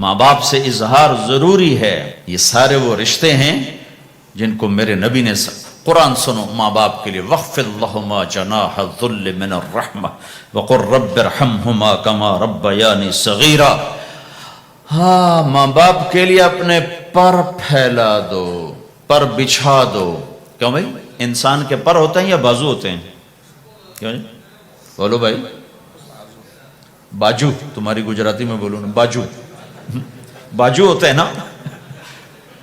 ماں باپ سے اظہار ضروری ہے. یہ سارے وہ رشتے ہیں جن کو میرے نبی نے قرآن سنو ماں باپ کے لیے وَخْفِضْ لَهُمَا جَنَاحَ الذُّلِّ مِنَ الرَّحْمَةِ وَقُلْ رَبِّ ارْحَمْهُمَا كَمَا رَبَّيَانِي صَغِيرًا. ہاں ماں باپ کے لیے اپنے پر پھیلا دو، پر بچھا دو. کیوں بھائی؟ انسان کے پر ہوتے ہیں یا بازو ہوتے ہیں؟ کیوں جی؟ بولو بھائی. باجو، تمہاری گجراتی میں بولوں نا، باجو باجو ہوتے ہیں نا،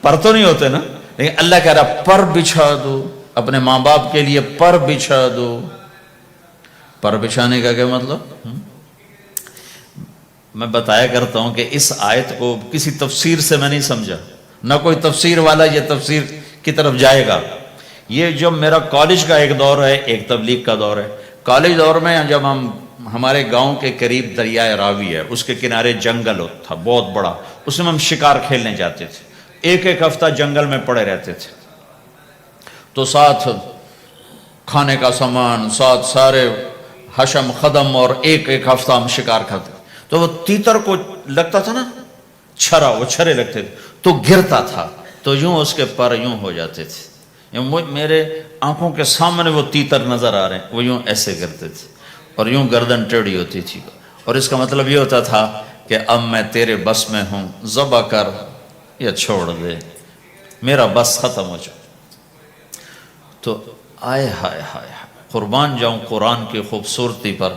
پر تو نہیں ہوتے نا. لیکن اللہ کہہ رہا پر بچھا دو، اپنے ماں باپ کے لیے پر بچھا دو. پر بچھانے کا کیا مطلب؟ میں بتایا کرتا ہوں کہ اس آیت کو کسی تفسیر سے میں نہیں سمجھا، نہ کوئی تفسیر والا یہ تفسیر کی طرف جائے گا. یہ جو میرا کالج کا ایک دور ہے، ایک تبلیغ کا دور ہے. کالج دور میں جب ہمارے گاؤں کے قریب دریائے راوی ہے، اس کے کنارے جنگل تھا بہت بڑا، اس میں ہم شکار کھیلنے جاتے تھے. ایک ایک ہفتہ جنگل میں پڑے رہتے تھے، تو ساتھ کھانے کا سامان، ساتھ سارے حشم خدم، اور ایک ایک ہفتہ ہم شکار کھاتے. تو وہ تیتر کو لگتا تھا نا چھرا، وہ چھرے لگتے تھے تو گرتا تھا، تو یوں اس کے پر یوں ہو جاتے تھے. میرے آنکھوں کے سامنے وہ تیتر نظر آ رہے ہیں، وہ یوں ایسے کرتے تھے اور یوں گردن ٹیڑھی ہوتی تھی. اور اس کا مطلب یہ ہوتا تھا کہ اب میں تیرے بس میں ہوں، ذبح کر یا چھوڑ دے، میرا بس ختم ہو جائے. تو آئے ہائے ہائے قربان جاؤں قرآن کی خوبصورتی پر.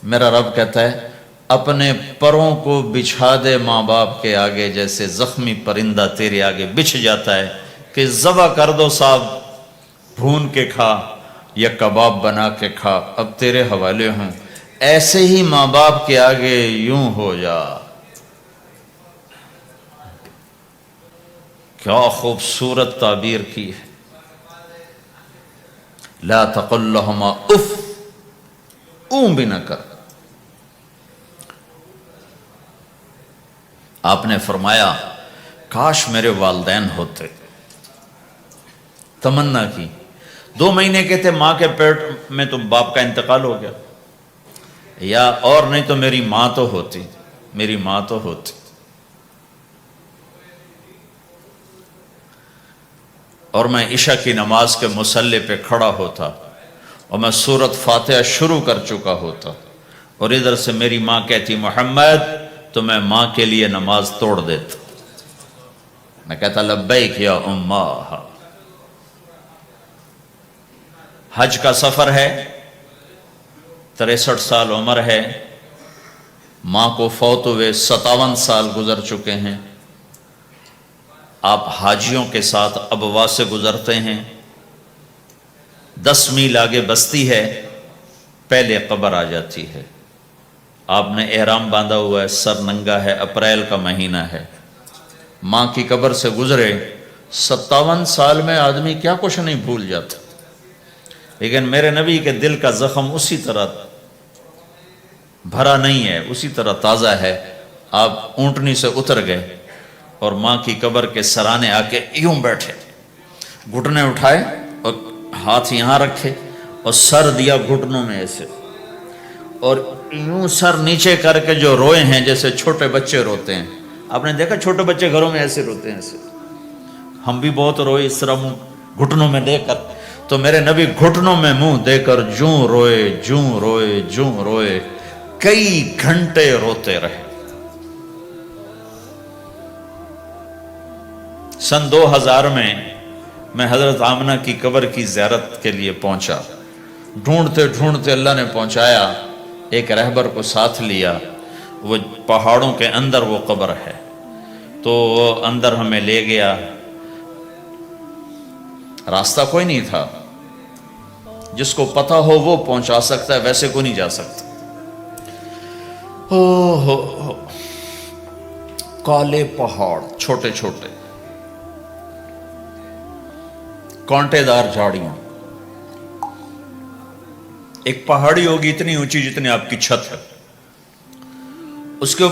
میرا رب کہتا ہے اپنے پروں کو بچھا دے ماں باپ کے آگے، جیسے زخمی پرندہ تیرے آگے بچھ جاتا ہے کہ ذبح کر دو صاحب، بھون کے کھا یا کباب بنا کے کھا، اب تیرے حوالے ہوں. ایسے ہی ماں باپ کے آگے یوں ہو جا. کیا خوبصورت تعبیر کی ہے. لا تقل لہما اف، اون بھی نہ کر. آپ نے فرمایا کاش میرے والدین ہوتے. تمنا کی. 2 مہینے کے تھے ماں کے پیٹ میں تو باپ کا انتقال ہو گیا، یا اور نہیں تو میری ماں تو ہوتی، میری ماں تو ہوتی. اور میں عشاء کی نماز کے مصلی پہ کھڑا ہوتا اور میں سورۃ فاتحہ شروع کر چکا ہوتا، اور ادھر سے میری ماں کہتی محمد، تو میں ماں کے لیے نماز توڑ دیتا. میں کہتا لبیک یا اماں. حج کا سفر ہے، 63 سال عمر ہے، ماں کو فوت ہوئے 57 سال گزر چکے ہیں. آپ حاجیوں کے ساتھ ابوا سے گزرتے ہیں، 10 میل آگے بستی ہے، پہلے قبر آ جاتی ہے. آپ نے احرام باندھا ہوا ہے، سر ننگا ہے، اپریل کا مہینہ ہے، ماں کی قبر سے گزرے. 57 سال میں آدمی کیا کچھ نہیں بھول جاتا، لیکن میرے نبی کے دل کا زخم اسی طرح بھرا نہیں ہے، اسی طرح تازہ ہے. آپ اونٹنی سے اتر گئے اور ماں کی قبر کے سرانے آ کے یوں بیٹھے، گھٹنے اٹھائے اور ہاتھ یہاں رکھے اور سر دیا گھٹنوں میں ایسے، اور یوں سر نیچے کر کے جو روئے ہیں جیسے چھوٹے بچے روتے ہیں. آپ نے دیکھا چھوٹے بچے گھروں میں ایسے روتے ہیں ایسے. ہم بھی بہت روئے اس طرح منہ گھٹنوں میں دے کر. تو میرے نبی گھٹنوں میں منہ دے کر جوں روئے جوں روئے جوں روئے، کئی گھنٹے روتے رہے. سن 2000 میں حضرت آمنہ کی قبر کی زیارت کے لیے پہنچا. ڈھونڈتے ڈھونڈتے اللہ نے پہنچایا، ایک رہبر کو ساتھ لیا. وہ پہاڑوں کے اندر وہ قبر ہے، تو وہ اندر ہمیں لے گیا. راستہ کوئی نہیں تھا، جس کو پتہ ہو وہ پہنچا سکتا ہے، ویسے کوئی نہیں جا سکتا. کالے پہاڑ، چھوٹے چھوٹے کانٹے دار جھاڑیاں. ایک پہاڑی ہوگی اتنی اونچی جتنی آپ کی چھت ہے، اس کے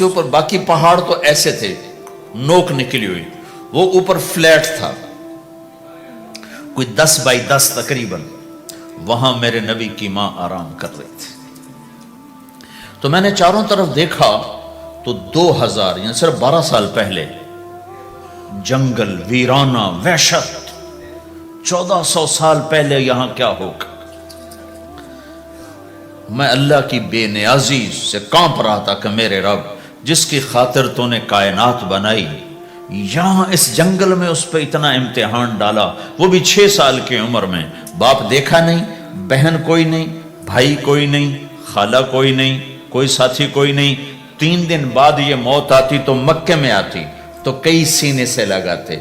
اوپر باقی پہاڑ تو ایسے تھے، نوک نکلی ہوئی. وہ اوپر فلیٹ تھا، کوئی 10 بائی 10 تقریباً. وہاں میرے نبی کی ماں آرام کر رہی تھی. تو میں نے چاروں طرف دیکھا تو 2000 یعنی صرف 12 سال پہلے جنگل ویرانہ وحشت، 1400 سال پہلے یہاں کیا ہوگا؟ میں اللہ کی بے نیازی سے کانپ رہا تھا کہ میرے رب جس کی خاطر تو نے کائنات بنائی، یہاں اس جنگل میں اس پہ اتنا امتحان ڈالا، وہ بھی 6 سال کی عمر میں، باپ دیکھا نہیں، بہن کوئی نہیں، بھائی کوئی نہیں، خالہ کوئی نہیں، کوئی ساتھی کوئی نہیں۔ 3 دن بعد یہ موت آتی تو مکے میں آتی تو کئی سینے سے لگاتے،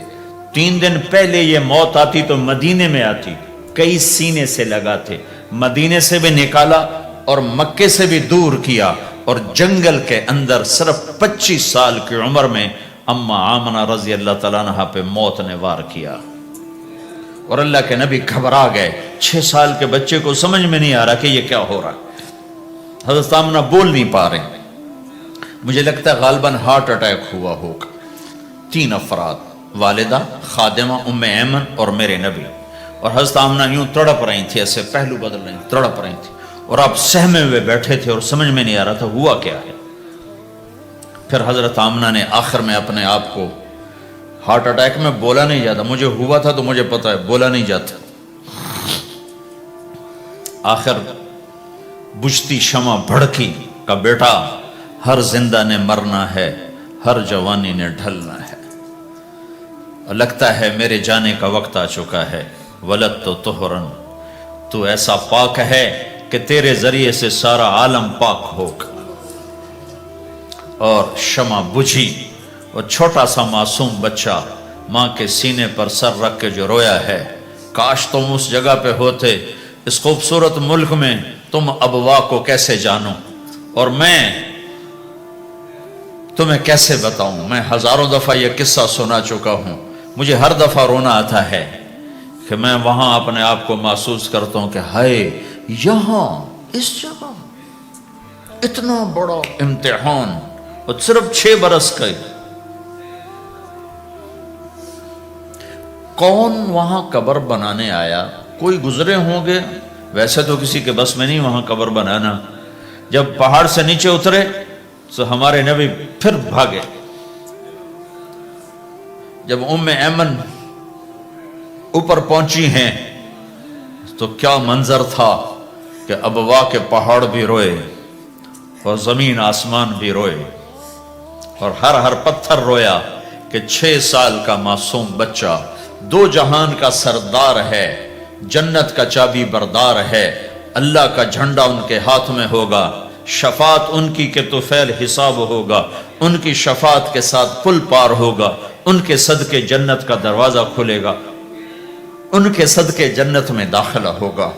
3 دن پہلے یہ موت آتی تو مدینے میں آتی، کئی سینے سے لگاتے، مدینے سے بھی نکالا اور مکے سے بھی دور کیا، اور جنگل کے اندر صرف 25 سال کی عمر میں اما آمنہ رضی اللہ تعالیٰ عنہ پہ موت نے وار کیا، اور اللہ کے نبی گھبرا گئے۔ 6 سال کے بچے کو سمجھ میں نہیں آ رہا کہ یہ کیا ہو رہا۔ حضرت آمنہ بول نہیں پا رہے، مجھے لگتا ہے غالباً ہارٹ اٹیک ہوا ہوگا۔ 3 افراد، والدہ، خادمہ ام ایمن اور میرے نبی، اور حضرت آمنہ یوں تڑپ رہی تھی، ایسے پہلو بدل رہی تھی، تڑپ رہی تھی، اور آپ سہمے ہوئے بیٹھے تھے اور سمجھ میں نہیں آ رہا تھا ہوا کیا ہے۔ پھر حضرت آمنہ نے آخر میں اپنے آپ کو، ہارٹ اٹیک میں بولا نہیں جاتا، مجھے ہوا تھا تو مجھے پتا ہے بولا نہیں جاتا، آخر بجھتی شمع بھڑکی کا بیٹا ہر زندہ نے مرنا ہے، ہر جوانی نے ڈھلنا ہے، اور لگتا ہے میرے جانے کا وقت آ چکا ہے۔ ولد تو طہرن، تو ایسا پاک ہے کہ تیرے ذریعے سے سارا عالم پاک ہوگا۔ اور شمع بجھی، اور چھوٹا سا معصوم بچہ ماں کے سینے پر سر رکھ کے جو رویا ہے، کاش تم اس جگہ پہ ہوتے، اس خوبصورت ملک میں تم ابوا کو کیسے جانو، اور میں تمہیں کیسے بتاؤں۔ میں ہزاروں دفعہ یہ قصہ سنا چکا ہوں، مجھے ہر دفعہ رونا آتا ہے کہ میں وہاں اپنے آپ کو محسوس کرتا ہوں کہ ہائے، یہاں اس جگہ اتنا بڑا امتحان، اور صرف 6 برس کا، کون وہاں قبر بنانے آیا؟ کوئی گزرے ہوں گے، ویسے تو کسی کے بس میں نہیں وہاں قبر بنانا۔ جب پہاڑ سے نیچے اترے تو ہمارے نبی پھر بھاگے۔ جب ام ایمن اوپر پہنچی ہیں تو کیا منظر تھا کہ ابوا کے پہاڑ بھی روئے اور زمین آسمان بھی روئے، اور ہر پتھر رویا کہ 6 سال کا معصوم بچہ 2 جہان کا سردار ہے، جنت کا چابی بردار ہے، اللہ کا جھنڈا ان کے ہاتھ میں ہوگا، شفاعت ان کی کہ طفیل حساب ہوگا، ان کی شفاعت کے ساتھ پل پار ہوگا، ان کے صدقے جنت کا دروازہ کھلے گا، ان کے صدقے جنت میں داخلہ ہوگا،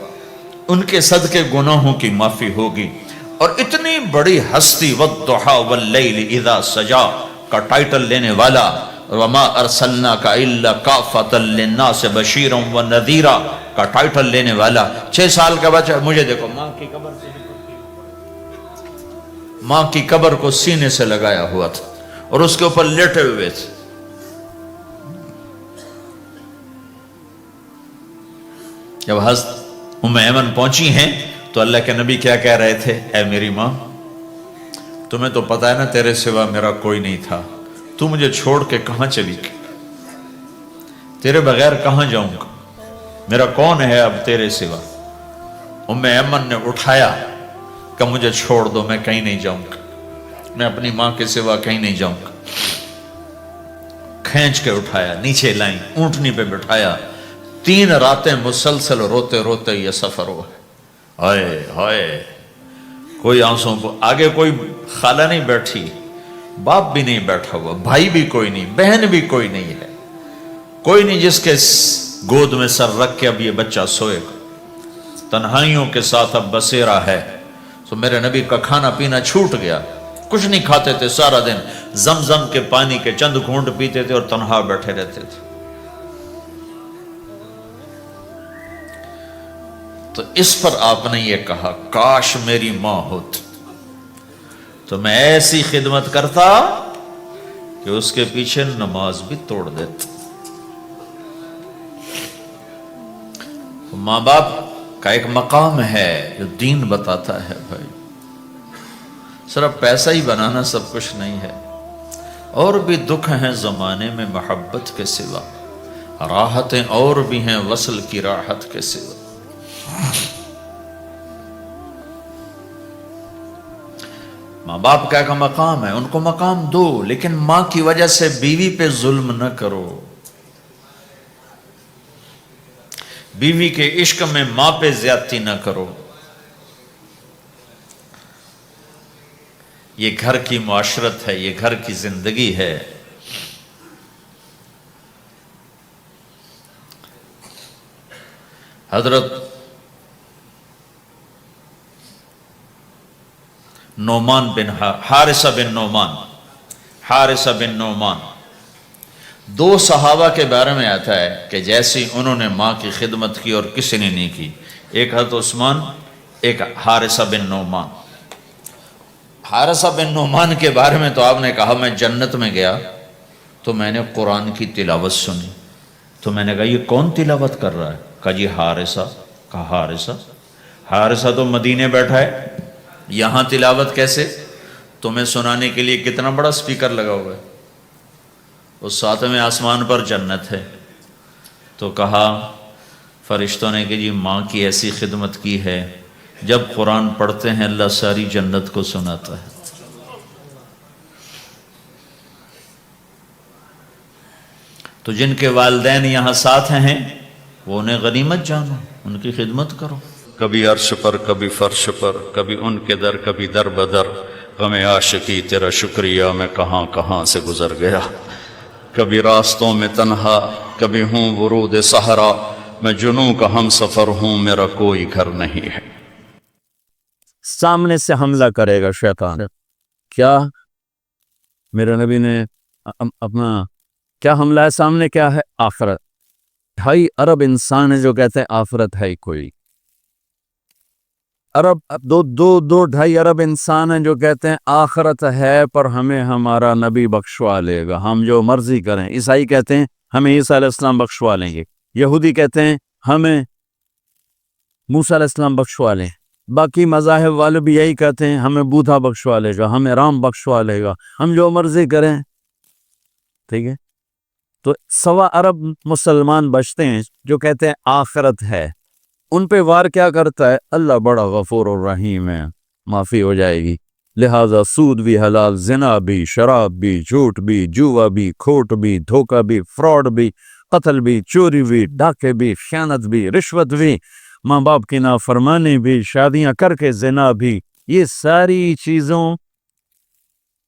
ان کے صدقے گناہوں کی معافی ہوگی۔ اور اتنی بڑی ہستی والضحیٰ واللیل اذا سجا کا ٹائٹل لینے والا، وما ارسلناک الا کافۃ للناس بشیرا ونذیرا کا ٹائٹل لینے والا، 6 سال کا بچہ، مجھے دیکھو ماں کی قبر کو سینے سے لگایا ہوا تھا اور اس کے اوپر لیٹے ہوئے تھے۔ جب حضرت ام ایمن پہنچی ہیں تو اللہ کے نبی کیا کہہ رہے تھے؟ اے میری ماں، تمہیں تو پتا ہے نا تیرے سوا میرا کوئی نہیں تھا، تو مجھے چھوڑ کے کہاں چلی گئی، تیرے بغیر کہاں جاؤں گا، میرا کون ہے اب تیرے سوا؟ ام ایمن نے اٹھایا کہ مجھے چھوڑ دو، میں کہیں نہیں جاؤں گا، میں اپنی ماں کے سوا کہیں نہیں جاؤں گا۔ کھینچ کے اٹھایا، نیچے لائیں، اونٹنی پہ بٹھایا، 3 راتیں مسلسل روتے روتے یہ سفر ہوا۔ ہائے ہائے، کوئی آنسوں کو، آگے کوئی خالہ نہیں بیٹھی، باپ بھی نہیں بیٹھا ہوا، بھائی بھی کوئی نہیں، بہن بھی کوئی نہیں ہے، کوئی نہیں جس کے گود میں سر رکھ کے اب یہ بچہ سوئے گا، تنہائیوں کے ساتھ اب بسیرا ہے۔ تو میرے نبی کا کھانا پینا چھوٹ گیا، کچھ نہیں کھاتے تھے، سارا دن زمزم کے پانی کے چند گھونٹ پیتے تھے اور تنہا بیٹھے رہتے تھے۔ تو اس پر آپ نے یہ کہا کاش میری ماں ہوتی تو میں ایسی خدمت کرتا کہ اس کے پیچھے نماز بھی توڑ دیتا۔ ماں باپ کا ایک مقام ہے جو دین بتاتا ہے بھائی، صرف پیسہ ہی بنانا سب کچھ نہیں ہے، اور بھی دکھ ہیں زمانے میں محبت کے سوا، راحتیں اور بھی ہیں وصل کی راحت کے سوا۔ ماں باپ کا مقام ہے، ان کو مقام دو، لیکن ماں کی وجہ سے بیوی پہ ظلم نہ کرو، بیوی کے عشق میں ماں پہ زیادتی نہ کرو۔ یہ گھر کی معاشرت ہے، یہ گھر کی زندگی ہے۔ حضرت نعمان بن حارثہ بن نعمان دو صحابہ کے بارے میں آتا ہے کہ جیسی انہوں نے ماں کی خدمت کی اور کسی نے نہیں کی، ایک حضرت عثمان، ایک حارثہ بن نعمان۔ حارثہ بن نعمان کے بارے میں تو آپ نے کہا میں جنت میں گیا تو میں نے قرآن کی تلاوت سنی، تو میں نے کہا یہ کون تلاوت کر رہا ہے؟ کہا جی حارثہ۔ کہا حارثہ تو مدینے بیٹھا ہے، یہاں تلاوت کیسے؟ تمہیں سنانے کے لیے کتنا بڑا سپیکر لگا ہوا ہے، اس ساتویں آسمان پر جنت ہے۔ تو کہا فرشتوں نے کہ جی ماں کی ایسی خدمت کی ہے، جب قرآن پڑھتے ہیں اللہ ساری جنت کو سناتا ہے۔ تو جن کے والدین یہاں ساتھ ہیں وہ انہیں غنیمت جانو، ان کی خدمت کرو۔ کبھی عرش پر، کبھی فرش پر، کبھی ان کے در، کبھی در بدر، غم عاشقی تیرا شکریہ میں کہاں کہاں سے گزر گیا، کبھی راستوں میں تنہا، کبھی ہوں ورود صحرا، میں جنوں کا ہم سفر ہوں، میرا کوئی گھر نہیں ہے۔ سامنے سے حملہ کرے گا شیطان، کیا میرے نبی نے اپنا کیا حملہ ہے؟ سامنے کیا ہے؟ آخرت۔ 2.5 ارب انسان ہے جو کہتے ہیں آخرت ہے ہی کوئی، دو 2.5 ارب انسان ہیں جو کہتے ہیں آخرت ہے پر ہمیں ہمارا نبی بخشوا لے گا، ہم جو مرضی کریں۔ عیسائی کہتے ہیں ہمیں عیسیٰ علیہ السلام بخشوا لیں گے، یہودی کہتے ہیں ہمیں موسیٰ علیہ السلام بخشوا لیں، باقی مذاہب والے بھی یہی کہتے ہیں ہمیں بودھا بخشوا لے گا، ہمیں رام بخشوا لے گا، ہم جو مرضی کریں۔ ٹھیک ہے، تو 1.25 ارب مسلمان بچتے ہیں جو کہتے ہیں آخرت ہے، ان پہ وار کیا کرتا ہے؟ اللہ بڑا غفور الرحیم ہے، معافی ہو جائے گی، لہذا سود بھی حلال، زنا بھی، شراب بھی، جھوٹ بھی، جوا بھی، کھوٹ بھی، دھوکہ بھی، فراڈ بھی، قتل بھی، چوری بھی، ڈاکے بھی، خیانت بھی، رشوت بھی، ماں باپ کی نافرمانی بھی، شادیاں کر کے زنا بھی، یہ ساری چیزوں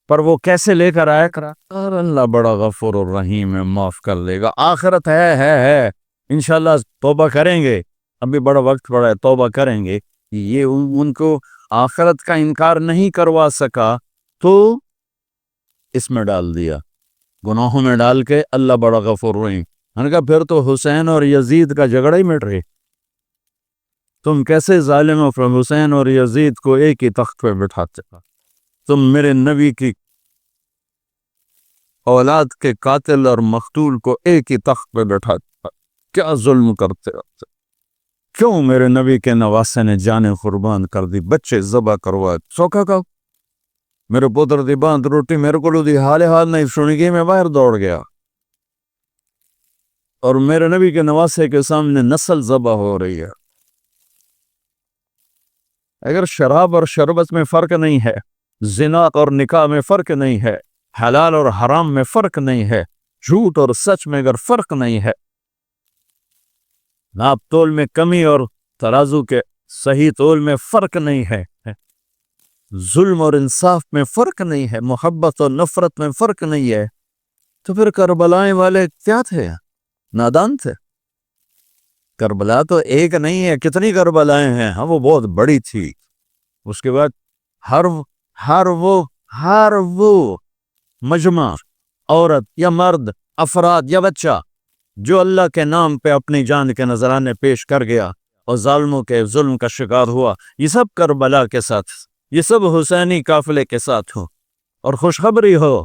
پر وہ کیسے لے کر آیا کرا؟ اور اللہ بڑا غفور الرحیم ہے، معاف کر لے گا۔ آخرت ہے انشاءاللہ توبہ کریں گے، ابھی بڑا وقت پڑا ہے، توبہ کریں گے۔ یہ ان کو آخرت کا انکار نہیں کروا سکا تو اس میں ڈال دیا، گناہوں میں ڈال کے اللہ بڑا غفور الرحیم۔ میں نے کہا پھر تو حسین اور یزید کا جھگڑا ہی مٹ رہے، تم کیسے ظالم ہو؟ حسین اور یزید کو ایک ہی تخت پہ بٹھاتے، تم میرے نبی کی اولاد کے قاتل اور مقتول کو ایک ہی تخت پہ بٹھاتے، کیا ظلم کرتے ہو؟ کیوں میرے نبی کے نواسے نے جانیں قربان کر دی، بچے ذبح کروائے، سوکھا کا میرے پوتر دی باندھ روٹی میرے کو دی حال نہیں سنی گئی، میں باہر دوڑ گیا، اور میرے نبی کے نواسے کے سامنے نسل ذبح ہو رہی ہے۔ اگر شراب اور شربت میں فرق نہیں ہے، زنا اور نکاح میں فرق نہیں ہے، حلال اور حرام میں فرق نہیں ہے، جھوٹ اور سچ میں اگر فرق نہیں ہے، ناپ تول میں کمی اور ترازو کے صحیح تول میں فرق نہیں ہے، ظلم اور انصاف میں فرق نہیں ہے، محبت اور نفرت میں فرق نہیں ہے، تو پھر کربلائیں والے کیا تھے؟ نادان تھے۔ کربلا تو ایک نہیں ہے، کتنی کربلائیں ہیں، ہاں وہ بہت بڑی تھی۔ اس کے بعد ہر وہ مجمع، عورت یا مرد، افراد یا بچہ جو اللہ کے نام پہ اپنی جان کے نذرانے پیش کر گیا اور ظالموں کے ظلم کا شکار ہوا، یہ سب کربلا کے ساتھ، یہ سب حسینی قافلے کے ساتھ ہو۔ اور خوشخبری ہو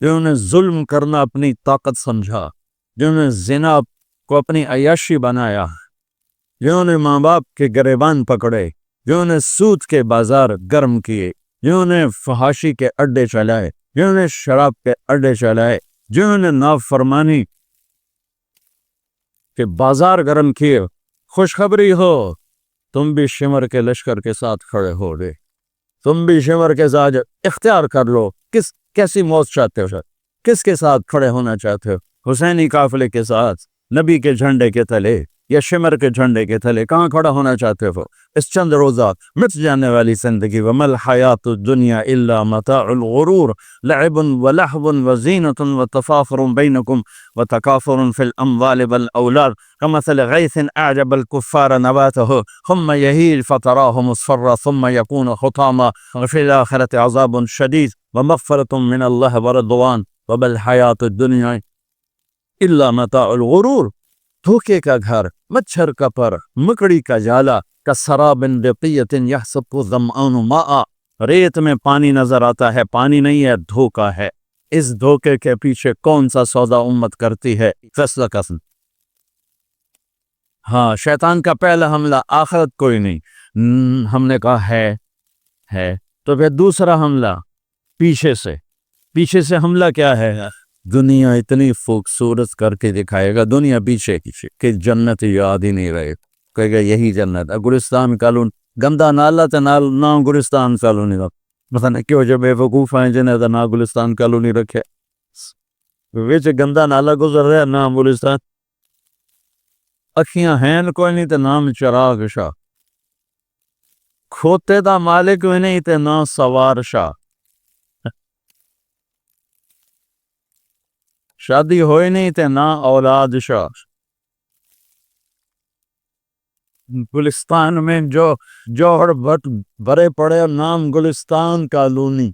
جنہوں نے ظلم کرنا اپنی طاقت سمجھا، جنہوں نے زنا کو اپنی عیاشی بنایا، جنہوں نے ماں باپ کے گریبان پکڑے، جنہوں نے سود کے بازار گرم کیے، جنہوں نے فحاشی کے اڈے چلائے، جنہوں نے شراب کے اڈے چلائے، جنہوں نے نافرمانی کے بازار گرم کیے، خوشخبری ہو، تم بھی شمر کے لشکر کے ساتھ کھڑے ہو گئے، تم بھی شمر کے ساتھ اختیار کر لو۔ کیسی موت چاہتے ہو؟ کس کے ساتھ کھڑے ہونا چاہتے ہو؟ حسینی قافلے کے ساتھ، نبی کے جھنڈے کے تلے یا شمر کے جھنڈے کے تلے؟ کہاں کھڑا ہونا چاہتے ہو؟ اس چند روزہ مٹ جانے والی زندگی، وَمَا الْحَيَاةُ الدُّنْيَا إِلَّا مَتَاعُ الْغُرُورِ لَعِبٌ وَلَهْوٌ وَزِينَةٌ وَتَفَاخُرٌ بَيْنَكُمْ وَتَكَاثُرٌ فِي الْأَمْوَالِ وَالْأَوْلَادِ كَمَثَلِ غَيْثٍ أَعْجَبَ الْكُفَّارَ نَبَاتُهُ ثُمَّ يَهِيجُ فَتَرَاهُ مُصْفَرًّا ثُمَّ يَكُونُ حُطَامًا وَفِي الْآخِرَةِ عَذَابٌ شَدِيدٌ وَمَغْفِرَةٌ مِّنَ اللَّهِ وَرِضْوَانٌ وَمَا الْحَيَاةُ الدُّنْيَا إِلَّا مَتَاعُ الْغُرُورِ۔ دھوکے کا گھر، مچھر کا پر، مکڑی کا جالا، کسراب بقیۃ یحسبہ الظمآن ماء، ریت میں پانی نظر آتا ہے، پانی نہیں ہے، دھوکا ہے۔ اس دھوکے کے پیچھے کون سا سودا امت کرتی ہے؟ فیصلہ قسم۔ ہاں، شیطان کا پہلا حملہ آخرت کوئی نہیں، ہم نے کہا ہے تو پھر دوسرا حملہ پیچھے سے حملہ کیا ہے؟ دنیا اتنی خوبصورت کر کے دکھائے گا، دنیا پیچھے کہ جنت یاد ہی نہیں رہے، کہے گا یہی جنت ہے۔ گلستان کالون گندا نالا تے نام گلستان کالونی کا پتہ نہیں کیوں جب بے وقوف ہیں جنہیں تو نہ گلستان کالونی رکھے، وچ گندا نالا گزر رہا ہے، نام گلستان، اکھیاں ہیں کوئی نہیں تے نام چراغ شاہ، کھوتے دا مالک بھی نہیں تے نام سوار شاہ، شادی ہوئی نہیں تے نہ اولاد شاہ۔ گلستان میں جو جوہر بھرے پڑے نام گلستان کالونی،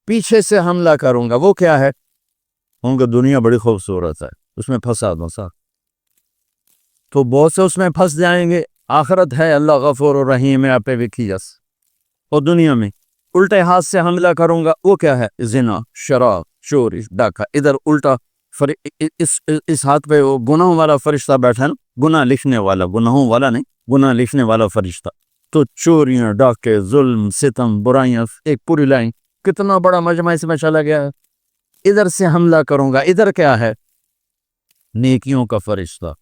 پیچھے سے حملہ کروں گا، وہ کیا ہے؟ ان کو دنیا بڑی خوبصورت ہے، اس میں فساد تو بہت سے اس میں پھنس جائیں گے۔ آخرت ہے، اللہ غفور الرحیم ہے، آپ پہ وکھی جس، اور دنیا میں الٹے ہاتھ سے حملہ کروں گا، وہ کیا ہے؟ زنا، شراب، چوری، ڈاکہ۔ ادھر الٹا اس ہاتھ پہ وہ گناہوں والا فرشتہ بیٹھا نا، گناہ لکھنے والا، گناہوں والا نہیں، گناہ لکھنے والا فرشتہ، تو چوریاں، ڈاکے، ظلم، ستم، برائیاں، ایک پوری لائن، کتنا بڑا مجمع اس میں چلا گیا ہے۔ ادھر سے حملہ کروں گا، ادھر کیا ہے؟ نیکیوں کا فرشتہ۔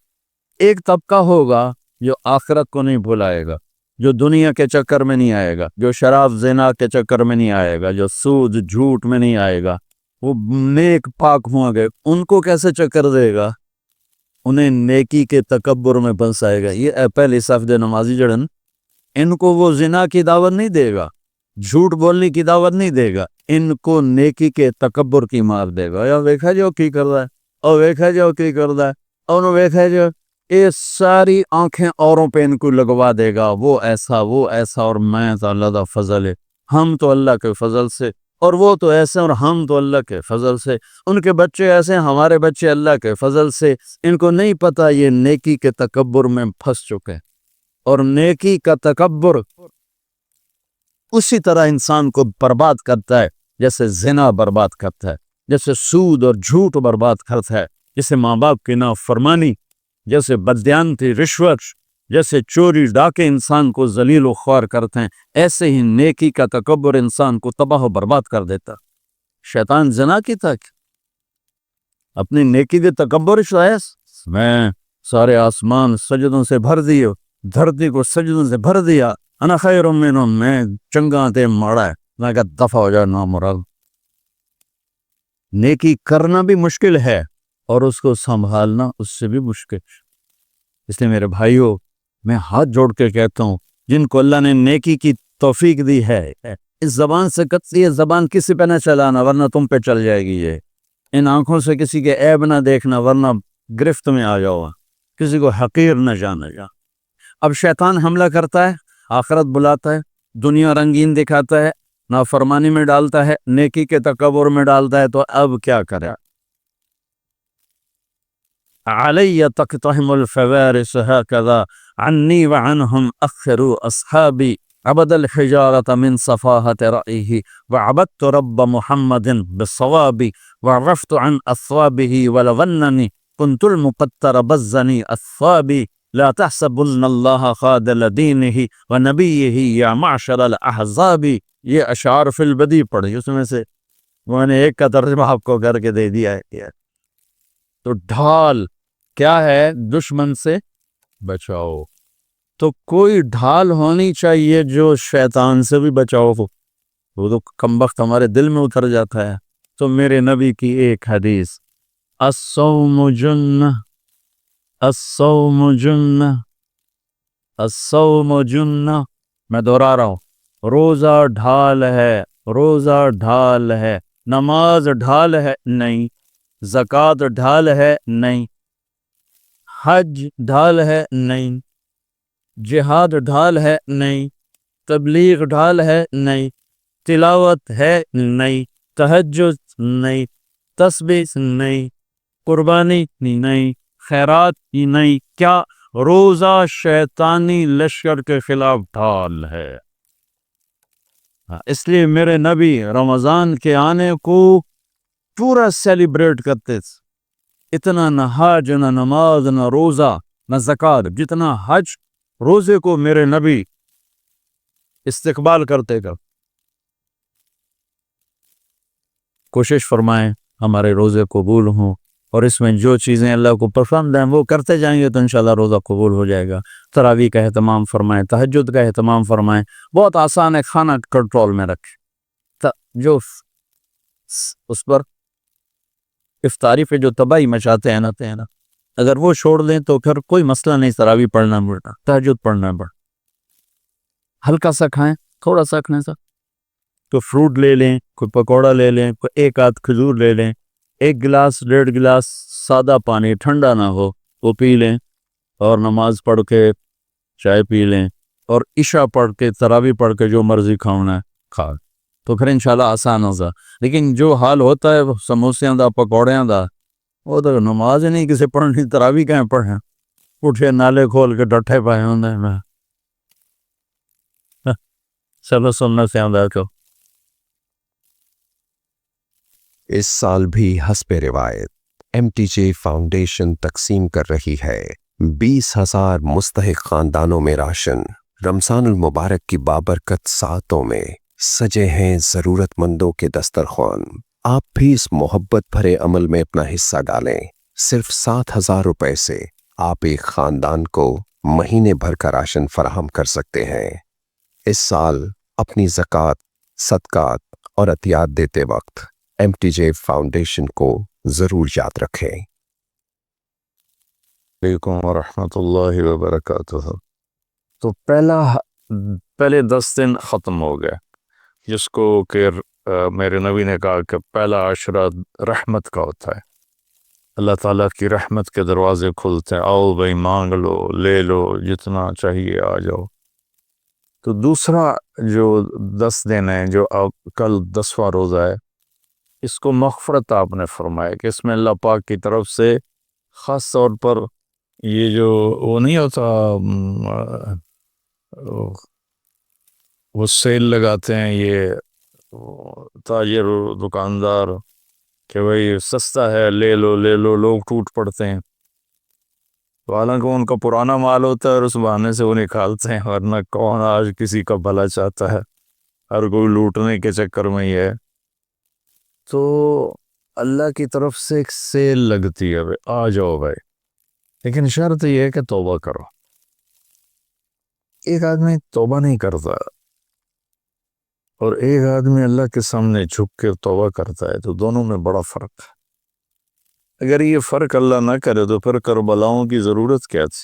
ایک طبقہ ہوگا جو آخرت کو نہیں بھلائے گا، جو دنیا کے چکر میں نہیں آئے گا، جو شراب زنا کے چکر میں نہیں آئے گا، جو سود جھوٹ میں نہیں آئے گا، وہ نیک پاک ہوں گے، ان کو کیسے چکر دے گا؟ انہیں نیکی کے تکبر میں پھنسائے گا۔ یہ پہلی صف دے نمازی جڑن، ان کو وہ زنا کی دعوت نہیں دے گا، جھوٹ بولنے کی دعوت نہیں دے گا، ان کو نیکی کے تکبر کی مار دے گا۔ یا ویکھا جو کی کر رہا ہے، اور ویکھا جو کی کر رہا ہے، اور ویکھا جو یہ ساری آنکھیں اوروں پہ ان کو لگوا دے گا، وہ ایسا اور میں تو اللہ دا فضل ہے، ہم تو اللہ کے فضل سے، اور وہ تو ایسے اور ہم تو اللہ کے فضل سے، ان کے بچے ایسے ہمارے بچے اللہ کے فضل سے۔ ان کو نہیں پتا یہ نیکی کے تکبر میں پھنس چکے، اور نیکی کا تکبر اسی طرح انسان کو برباد کرتا ہے جیسے زنا برباد کرتا ہے، جیسے سود اور جھوٹ برباد کرتا ہے، جیسے ماں باپ کی نافرمانی، جیسے بددیانتی، رشوت، جیسے چوری ڈاکے انسان کو ذلیل و خوار کرتے ہیں، ایسے ہی نیکی کا تکبر انسان کو تباہ و برباد کر دیتا۔ شیطان زنا کی تک اپنی نیکی دے تکبر شایس میں سارے آسمان سجدوں سے بھر دیے، دھرتی کو سجدوں سے بھر دیا، انا خیر منہم، میں چنگا تے ماڑا ہے، میں کہا دفع ہو جائے نامراد۔ نیکی کرنا بھی مشکل ہے اور اس کو سنبھالنا اس سے بھی مشکل۔ اس لیے میرے بھائیوں، میں ہاتھ جوڑ کے کہتا ہوں، جن کو اللہ نے نیکی کی توفیق دی ہے، اس زبان سے قطعی زبان کسی پہ نہ چلانا ورنہ تم پہ چل جائے گی۔ یہ ان آنکھوں سے کسی کے عیب نہ دیکھنا ورنہ گرفت میں آ جاؤ، کسی کو حقیر نہ جانا جا۔ اب شیطان حملہ کرتا ہے، آخرت بلاتا ہے، دنیا رنگین دکھاتا ہے، نافرمانی میں ڈالتا ہے، نیکی کے تکبر میں ڈالتا ہے، تو اب کیا کرے؟ علی تقتحم الفوارس هكذا عني وعنهم أخروا أصحابي عبد الحجارة من صفاهة رأيه وعبدت رب محمد بالصواب وعرفت عن أثوابه ولو أنني كنت المقتر بزني أثوابي لا تحسبن اللہ خاذل دینہ ونبیہ یا معشر الاحزاب، یہ اشعار فی البدی پڑھی، اس میں سے میں نے ایک کا ترجمہ آپ کو کر کے دے دیا ہے۔ تو ڈھال کیا ہے؟ دشمن سے بچاؤ۔ تو کوئی ڈھال ہونی چاہیے جو شیطان سے بھی بچاؤ ہو، وہ تو کم وقت ہمارے دل میں اتر جاتا ہے۔ تو میرے نبی کی ایک حدیث، الصوم جنہ، الصوم جنہ، الصوم جنہ، میں دہرا رہا ہوں، روزہ ڈھال ہے، روزہ ڈھال ہے، نماز ڈھال ہے نہیں، زکوٰۃ ڈھال ہے نہیں، حج ڈھال ہے نہیں، جہاد ڈھال ہے نہیں، تبلیغ ڈھال ہے نہیں، تلاوت ہے نہیں، تہجد نہیں، تسبیح نہیں، قربانی نہیں، خیرات ہی نہیں، کیا؟ روزہ شیطانی لشکر کے خلاف ڈھال ہے۔ اس لیے میرے نبی رمضان کے آنے کو پورا سیلیبریٹ کرتے تھے، اتنا نہ حج نہ نماز نہ روزہ نہ زکوٰۃ جتنا حج روزے کو میرے نبی استقبال کرتے گا۔ کوشش فرمائیں ہمارے روزے قبول ہوں، اور اس میں جو چیزیں اللہ کو پسند ہیں وہ کرتے جائیں گے تو انشاءاللہ روزہ قبول ہو جائے گا۔ تراویح کا اہتمام فرمائیں، تہجد کا اہتمام فرمائیں، بہت آسان ہے، کھانا کنٹرول میں رکھیں، جو اس پر افطاری پہ جو تباہی مچاتے ہیں نا اگر وہ چھوڑ دیں تو پھر کوئی مسئلہ نہیں، تراویح پڑھنا پڑتا، تہجد پڑھنا پڑتا، ہلکا سا کھائیں، تھوڑا سا کھائیں سا، تو فروٹ لے لیں، کوئی پکوڑا لے لیں، کوئی ایک آدھ کھجور لے لیں، ایک گلاس 1.5 گلاس سادہ پانی ٹھنڈا نہ ہو وہ پی لیں، اور نماز پڑھ کے چائے پی لیں، اور عشاء پڑھ کے تراویح پڑھ کے جو مرضی کھانا ہے کھا، تو پھر انشاءاللہ آسان ہوگا۔ لیکن جو حال ہوتا ہے سموسیاں دا پکوڑیاں دا، وہ تو نماز ہی نہیں کسی پڑھنی، تراویح کہیں پڑھیں، اٹھے نالے کھول کے ڈٹھے پائے ہوں میں چلو سننا سے آدھا کو۔ اس سال بھی حسب روایت ایم ٹی جے فاؤنڈیشن تقسیم کر رہی ہے 20,000 مستحق خاندانوں میں راشن۔ رمضان المبارک کی بابرکت ساعتوں میں سجے ہیں ضرورت مندوں کے دسترخوان۔ آپ بھی اس محبت بھرے عمل میں اپنا حصہ ڈالیں۔ صرف 7,000 روپے سے آپ ایک خاندان کو مہینے بھر کا راشن فراہم کر سکتے ہیں۔ اس سال اپنی زکوٰۃ، صدقات اور عطیات دیتے وقت ایم ٹی جے فاؤنڈیشن کو ضرور یاد رکھیں۔ علیکم ورحمۃ اللہ وبرکاتہ۔ تو پہلے 10 دن ختم ہو گئے، جس کو کہ میرے نبی نے کہا کہ پہلا عشرہ رحمت کا ہوتا ہے، اللہ تعالیٰ کی رحمت کے دروازے کھلتے ہیں، آؤ بھائی مانگ لو، لے لو، جتنا چاہیے آ جاؤ۔ تو دوسرا جو 10 دن ہیں، جو اب کل 10واں روزہ ہے، اس کو مغفرت آپ نے فرمایا کہ اس میں اللہ پاک کی طرف سے خاص طور پر یہ جو وہ نہیں ہوتا وہ سیل لگاتے ہیں یہ تاجر دکاندار کہ بھئی سستا ہے، لے لو لے لو، لوگ ٹوٹ پڑتے ہیں، تو حالانکہ ان کا پرانا مال ہوتا ہے اور اس بہانے سے وہ نکالتے ہیں، ورنہ کون آج کسی کا بھلا چاہتا ہے، ہر کوئی لوٹنے کے چکر میں ہی ہے۔ تو اللہ کی طرف سے ایک سیل لگتی ہے، آ جاؤ بھائی، لیکن شرط یہ ہے کہ توبہ کرو۔ ایک آدمی توبہ نہیں کرتا اور ایک آدمی اللہ کے سامنے جھک کے توبہ کرتا ہے، تو دونوں میں بڑا فرق ہے۔ اگر یہ فرق اللہ نہ کرے تو پھر کربلاؤں کی ضرورت کیا تھی؟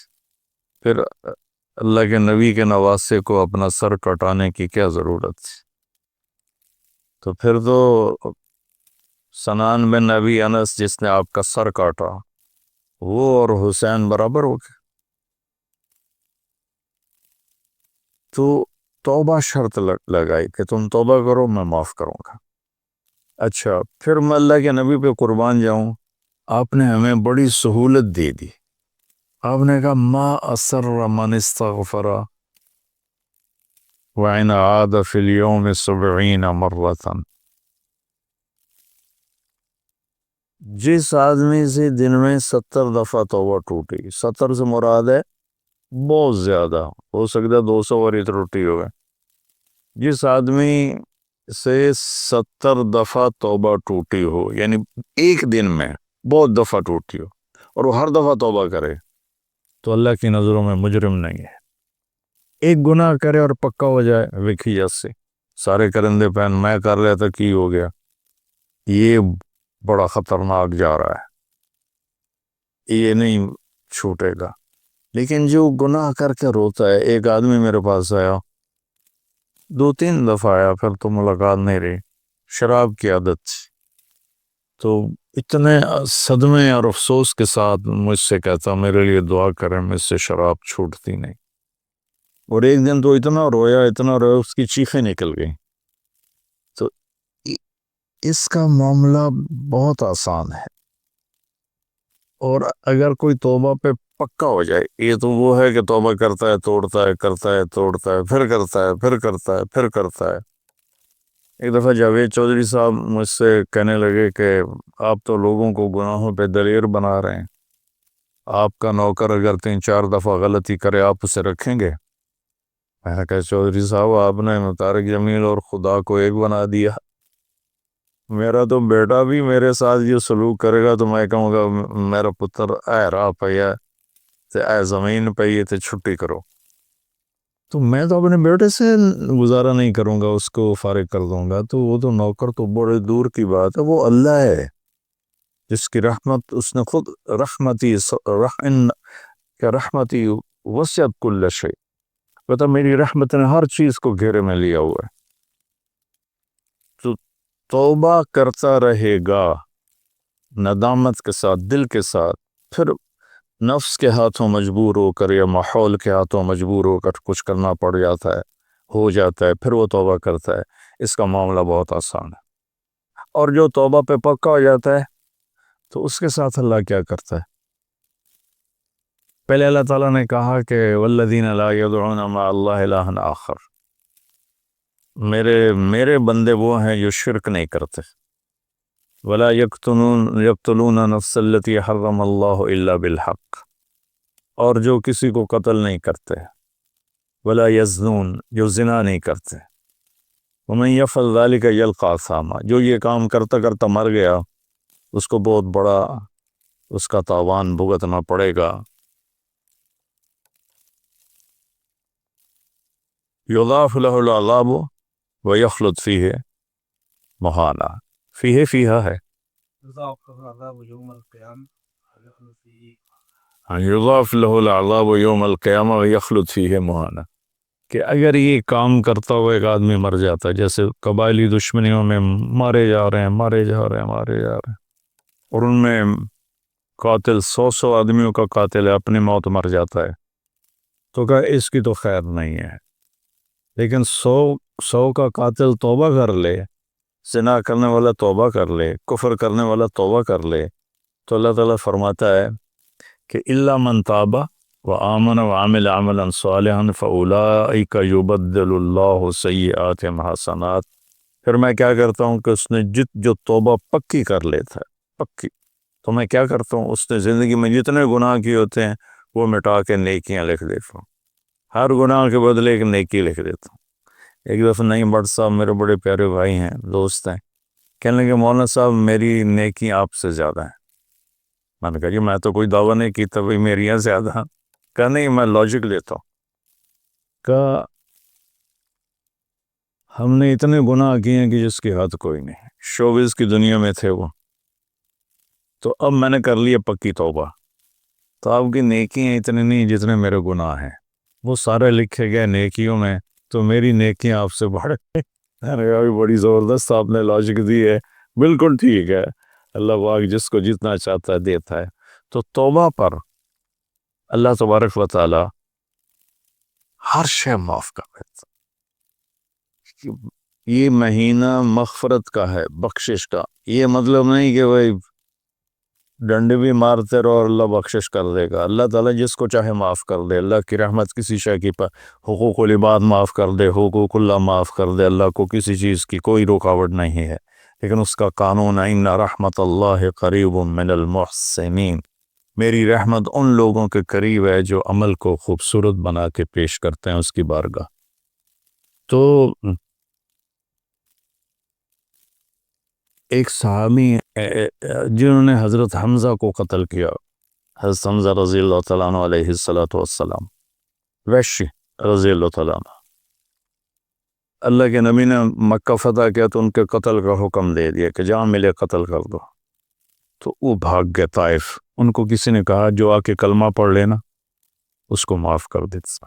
پھر اللہ کے نبی کے نواسے کو اپنا سر کٹانے کی کیا ضرورت تھی؟ تو پھر تو سنان بن نبی انس جس نے آپ کا سر کاٹا، وہ اور حسین برابر ہو گئے۔ تو توبہ شرط لگائی کہ تم توبہ کرو، میں معاف کروں گا۔ اچھا، پھر میں اللہ کے نبی پہ قربان جاؤں، آپ نے ہمیں بڑی سہولت دے دی، آپ نے کہا ما اسر من استغفر وَإِنْ عَادَ فِي الْيَوْمِ 70 مرة۔ جس آدمی سے دن میں 70 دفعہ توبہ ٹوٹی، 70 سے مراد ہے بہت زیادہ ہو سکتا ہے 200 باری ترٹی ہوگا. جس آدمی سے 70 دفعہ توبہ ٹوٹی ہو، یعنی ایک دن میں بہت دفعہ ٹوٹی ہو اور وہ ہر دفعہ توبہ کرے، تو اللہ کی نظروں میں مجرم نہیں ہے. ایک گناہ کرے اور پکا ہو جائے وکھی جیسے سارے کرندے پہن میں کر رہا تھا کی ہو گیا، یہ بڑا خطرناک جا رہا ہے، یہ نہیں چھوٹے گا. لیکن جو گناہ کر کے روتا ہے، ایک آدمی میرے پاس آیا 2-3 دفعہ آیا، پھر تو ملاقات نہیں رہی، شراب کی عادت تھی، تو اتنے صدمے اور افسوس کے ساتھ مجھ سے کہتا میرے لیے دعا کریں، مجھ سے شراب چھوٹتی نہیں. اور ایک دن تو اتنا رویا اس کی چیخیں نکل گئی. تو اس کا معاملہ بہت آسان ہے، اور اگر کوئی توبہ پہ پکا ہو جائے، یہ تو وہ ہے کہ توبہ کرتا ہے توڑتا ہے، کرتا ہے توڑتا ہے، پھر کرتا ہے، پھر کرتا ہے، پھر کرتا ہے. ایک دفعہ جاوید چودھری صاحب مجھ سے کہنے لگے کہ آپ تو لوگوں کو گناہوں پہ دلیر بنا رہے ہیں، آپ کا نوکر اگر 3-4 دفعہ غلطی کرے آپ اسے رکھیں گے؟ میں نے کہا چودھری صاحب آپ نے طارق جمیل اور خدا کو ایک بنا دیا. میرا تو بیٹا بھی میرے ساتھ یہ سلوک کرے گا تو میں کہوں گا میرا پتر اے راہ پہ تے اے زمین پہ یہ تے چھٹی کرو. تو میں تو اپنے بیٹے سے گزارا نہیں کروں گا، اس کو فارغ کر دوں گا. تو وہ تو نوکر تو بڑے دور کی بات ہے، وہ اللہ ہے جس کی رحمت اس نے خود رحمتی وسعت کل شیء، پتہ میری رحمت نے ہر چیز کو گھیرے میں لیا ہوا ہے. تو توبہ کرتا رہے گا ندامت کے ساتھ، دل کے ساتھ، پھر نفس کے ہاتھوں مجبور ہو کر یا ماحول کے ہاتھوں مجبور ہو کر کچھ کرنا پڑ جاتا ہے، ہو جاتا ہے، پھر وہ توبہ کرتا ہے. اس کا معاملہ بہت آسان ہے. اور جو توبہ پہ پکا ہو جاتا ہے تو اس کے ساتھ اللہ کیا کرتا ہے؟ پہلے اللہ تعالیٰ نے کہا کہ والذین لا یدعون مع اللہ الہا آخر، میرے بندے وہ ہیں جو شرک نہیں کرتے. ولا یقتلون نفس التی حرم اللہ الا بالحق، اور جو کسی کو قتل نہیں کرتے. ولا یزنون، جو زنا نہیں کرتے. ومن یفعل ذلک یلقى اثاما، جو یہ کام کرتا کرتا مر گیا اس کو بہت بڑا اس کا تاوان بھگتنا پڑے گا. یضاعف له العذاب ویخلد فیہ مہانا، فیہا ہے یضاعف له العذاب یوم القیامہ ویخلد فیہ مہانا، کہ اگر یہ کام کرتا ہوا ایک آدمی مر جاتا ہے، جیسے قبائلی دشمنیوں میں مارے جا رہے ہیں، اور ان میں قاتل 100 آدمیوں کا قاتل ہے، اپنی موت مر جاتا ہے، تو کہا اس کی تو خیر نہیں ہے. لیکن 100 کا قاتل توبہ کر لے، زنا کرنے والا توبہ کر لے، کفر کرنے والا توبہ کر لے، تو اللہ تعالیٰ فرماتا ہے کہ الا من تاب وآمن وعمل عملا صالحا فاولئک یبدل اللہ سیئاتہم حسنات. پھر میں کیا کرتا ہوں کہ اس نے جو توبہ پکی کر لیتا ہے، پکی، تو میں کیا کرتا ہوں اس نے زندگی میں جتنے گناہ کیے ہوتے ہیں وہ مٹا کے نیکیاں لکھ دیتا ہوں، ہر گناہ کے بدلے ایک نیکی لکھ دیتا ہوں. ایک دفعہ نعیم بٹ صاحب میرے بڑے پیارے بھائی ہیں، دوست ہیں، کہنے لگے مولانا صاحب میری نیکی آپ سے زیادہ ہیں. میں نے کہا جی میں تو کوئی دعویٰ نہیں کی تبھی میریاں زیادہ ہیں. کہا نہیں میں لاجک لیتا ہوں. کہا ہم نے اتنے گناہ کیے ہیں کہ جس کی حد کوئی نہیں، شوبز کی دنیا میں تھے وہ، تو اب میں نے کر لیا پکی توبہ، تو آپ کی نیکیاں اتنے نہیں جتنے میرے گناہ ہیں، وہ سارے لکھے گئے نیکیوں میں، تو میری نیکیاں آپ سے بڑھ گئی. بڑی زبردست آپ نے لاجک دی ہے، بالکل ٹھیک ہے، اللہ پاک جس کو جتنا چاہتا ہے دیتا ہے. تو توبہ پر اللہ تبارک و تعالی ہر شے معاف کر دیتا. یہ مہینہ مغفرت کا ہے، بخشش کا. یہ مطلب نہیں کہ بھائی ڈنڈے بھی مارتے رہو اور اللہ بخشش کر دے گا. اللہ تعالیٰ جس کو چاہے معاف کر دے. اللہ کی رحمت کسی شے کی حقوق العباد معاف کر دے، حقوق اللہ معاف کر دے. اللہ کو کسی چیز کی کوئی رکاوٹ نہیں ہے، لیکن اس کا قانون ان رحمت اللہ قریب من المحسنین، میری رحمت ان لوگوں کے قریب ہے جو عمل کو خوبصورت بنا کے پیش کرتے ہیں اس کی بارگاہ. تو ایک صحابی جنہوں نے حضرت حمزہ کو قتل کیا، حضرت حمزہ رضی اللہ تعالیٰ عنہ علیہ السلام، وحشی رضی اللہ تعالیٰ عنہ، اللہ کے نبی نے مکہ فتح کیا تو ان کے قتل کا حکم دے دیا کہ جہاں ملے قتل کر دو. تو وہ بھاگ گئے طائف. ان کو کسی نے کہا جو آ کے کلمہ پڑھ لینا اس کو معاف کر دیتا،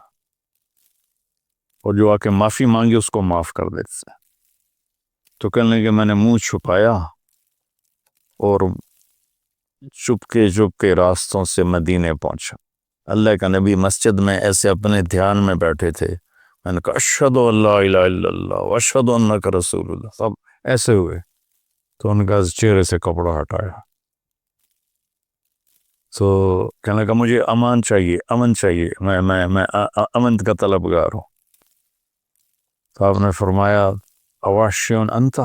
اور جو آ کے معافی مانگی اس کو معاف کر دیتا. تو کہنے لگے میں نے منہ چھپایا اور چپ کے راستوں سے مدینے پہنچا. اللہ کا نبی مسجد میں ایسے اپنے دھیان میں بیٹھے تھے. میں نے کہا اشہد ان لا الہ الا اللہ واشہد انک رسول اللہ. سب ایسے ہوئے تو ان کا چہرے سے کپڑا ہٹایا. تو کہنے لگا مجھے امن چاہیے، میں امن کا طلبگار ہوں. تو آپ نے فرمایا اواشیون انتا،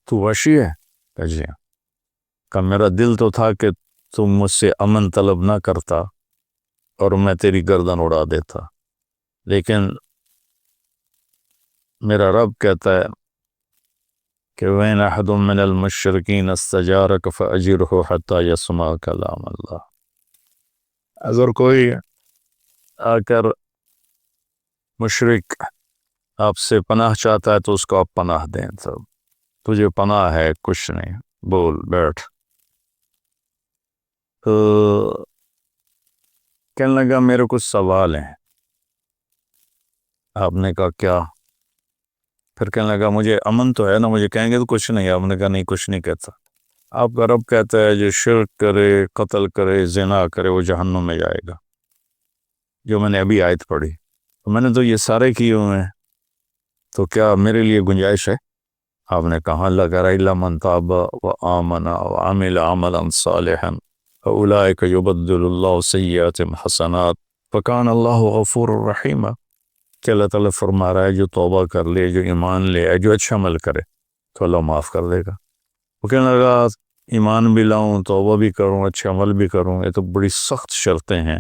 تو وحشی ہے؟ کہ جی ہاں. کہ میرا دل تو تھا کہ تم مجھ سے امن طلب نہ کرتا اور میں تیری گردن اڑا دیتا، لیکن میرا رب کہتا ہے کہ وَإِنْ أَحَدٌ مِّنَ الْمُشْرِكِينَ اسْتَجَارَكَ فَأَجِرْهُ حَتَّى يَسْمَعَ كَلَامَ اللہ. اگر کوئی آ کر مشرک آپ سے پناہ چاہتا ہے تو اس کو آپ پناہ دیں. سب تجھے پناہ ہے، کچھ نہیں، بول بیٹھ. تو کہنے لگا میرے کچھ سوال ہیں. آپ نے کہا کیا؟ پھر کہنے لگا مجھے امن تو ہے نا، مجھے کہیں گے تو کچھ نہیں. آپ نے کہا نہیں کچھ نہیں کہتا. آپ کا رب کہتا ہے جو شرک کرے، قتل کرے، زنا کرے وہ جہنم میں جائے گا، جو میں نے ابھی آیت پڑھی. تو میں نے تو یہ سارے کیے ہوئے ہیں، تو کیا میرے لیے گنجائش ہے؟ آپ نے کہا اللہ کا الا من تاب وآمن وعمل عملا صالحا فاولئک یبدل اللہ سیئاتہم حسنات فکان اللہ غفور الرحیم. کہ اللہ تعالیٰ فرما رہا ہے جو توبہ کر لے، جو ایمان لے آئے، جو اچھا عمل کرے تو اللہ معاف کر دے گا. وہ کہنے لگا ایمان بھی لاؤں، توبہ بھی کروں، اچھا عمل بھی کروں، یہ تو بڑی سخت شرطیں ہیں،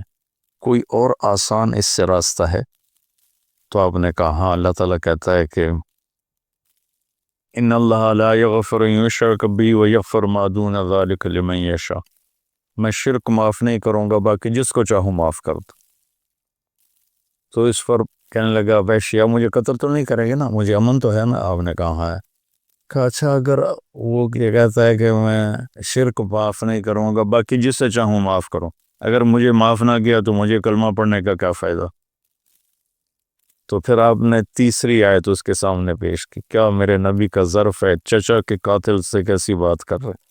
کوئی اور آسان اس سے راستہ ہے؟ تو آپ نے کہا ہاں. اللہ تعالیٰ کہتا ہے کہ ان اللہ لا یغفر ان یشرک بی ویغفر ما دون ذلک لمن یشاء. میں شرک معاف نہیں کروں گا، باقی جس کو چاہوں معاف کر دوں. تو اس پر کہنے لگا وحشی مجھے قتل تو نہیں کرے گا نا، مجھے امن تو ہے نا؟ آپ نے کہا ہاں ہے. کہا اچھا اگر وہ یہ کہتا ہے کہ میں شرک معاف نہیں کروں گا، باقی جس سے چاہوں معاف کروں، اگر مجھے معاف نہ کیا تو مجھے کلمہ پڑھنے کا کیا فائدہ؟ تو پھر آپ نے تیسری آیت اس کے سامنے پیش کی. کیا میرے نبی کا ظرف ہے چچا کے قاتل سے کیسی بات کر رہے،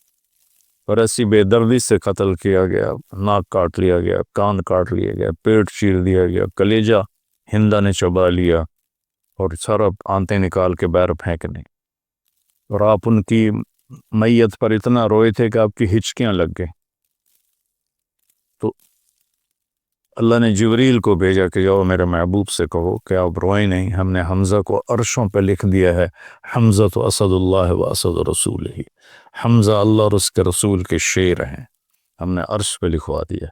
اور ایسی بے دردی سے قتل کیا گیا، ناک کاٹ لیا گیا، کان کاٹ لیا گیا، پیٹ چیر دیا گیا، کلیجہ ہندا نے چبا لیا اور سارا آنتیں نکال کے باہر پھینکنے، اور آپ ان کی میت پر اتنا روئے تھے کہ آپ کی ہچکیاں لگ گئیں. تو اللہ نے جبریل کو بھیجا کہ جاؤ میرے محبوب سے کہو کہ آپ روئیں نہیں، ہم نے حمزہ کو عرشوں پہ لکھ دیا ہے، حمزہ تو اسد اللہ و اسد رسول ہی، حمزہ اللہ اور اس کے رسول کے شیر ہیں، ہم نے عرش پہ لکھوا دیا.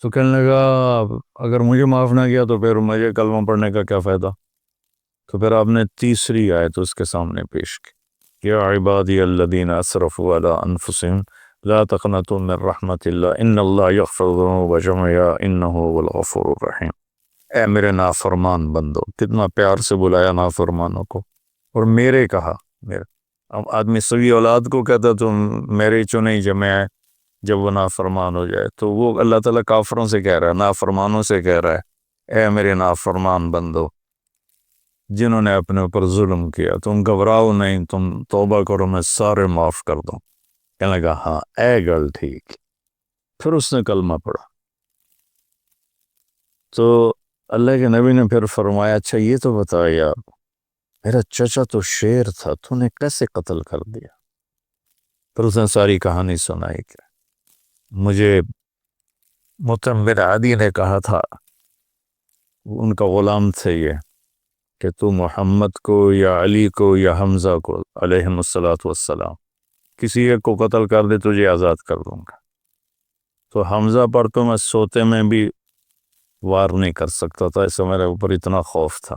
تو کہنے لگا اگر مجھے معاف نہ کیا تو پھر مجھے کلمہ پڑھنے کا کیا فائدہ؟ تو پھر آپ نے تیسری آیت اس کے سامنے پیش کی. یا عبادی الذین اسرفوا علی انفسہم لا تقنطوا من رحمت اللہ ان اللہ یغفر الذنوب جميعا انہ هو الغفور الرحیم. اے میرے نافرمان بندو، کتنا پیار سے بلایا نافرمانوں کو، اور میرے کہا. میرے اب آدمی سوی اولاد کو کہتا تو میرے چنے جمع ہے، جب وہ نافرمان ہو جائے تو وہ اللہ تعالیٰ کافروں سے کہہ رہا ہے، نافرمانوں سے کہہ رہا ہے اے میرے نافرمان بندو جنہوں نے اپنے اوپر ظلم کیا، تم گھبراؤ نہیں، تم توبہ کرو، میں سارے معاف کر دوں. کہنے لگا ہاں اے گل ٹھیک. پھر اس نے کلمہ پڑھا. تو اللہ کے نبی نے پھر فرمایا اچھا یہ تو بتا یار، میرا چچا تو شیر تھا، تو نے کیسے قتل کر دیا؟ پھر اس نے ساری کہانی سنائی کہ مجھے مطعم بن عدی نے کہا تھا، ان کا غلام تھے یہ، کہ تو محمد کو یا علی کو یا حمزہ کو علیہم الصلاۃ والسلام کسی ایک کو قتل کر دے تجھے آزاد کر دوں گا. تو حمزہ پر تو میں سوتے میں بھی وار نہیں کر سکتا تھا، ایسا میرے اوپر اتنا خوف تھا،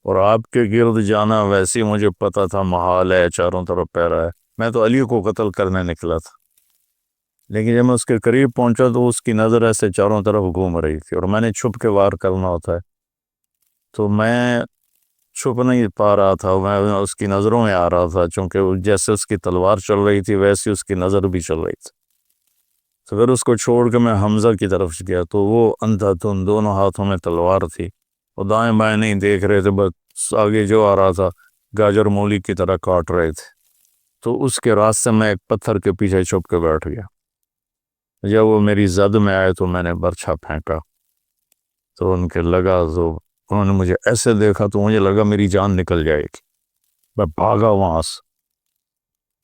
اور آپ کے گرد جانا ویسے ہی مجھے پتا تھا محال ہے، چاروں طرف پیرا ہے، میں تو علی کو قتل کرنے نکلا تھا، لیکن جب میں اس کے قریب پہنچا تو اس کی نظر ایسے چاروں طرف گھوم رہی تھی، اور میں نے چھپ کے وار کرنا ہوتا ہے، تو میں چھپ نہیں پا رہا تھا، میں اس کی نظروں میں آ رہا تھا، چونکہ جیسے اس کی تلوار چل رہی تھی ویسی اس کی نظر بھی چل رہی تھی۔ تو پھر اس کو چھوڑ کے میں حمزہ کی طرف گیا تو وہ اندھا دھند، دونوں ہاتھوں میں تلوار تھی، اور دائیں بائیں نہیں دیکھ رہے تھے، بس آگے جو آ رہا تھا گاجر مولی کی طرح کاٹ رہے تھے۔ تو اس کے راستے میں ایک پتھر کے پیچھے چھپ کے بیٹھ گیا۔ جب وہ میری زد میں آئے تو میں نے برچھا پھینکا، تو ان کے لگا، تو انہوں نے مجھے ایسے دیکھا تو مجھے لگا میری جان نکل جائے گی، میں بھاگا وہاں سے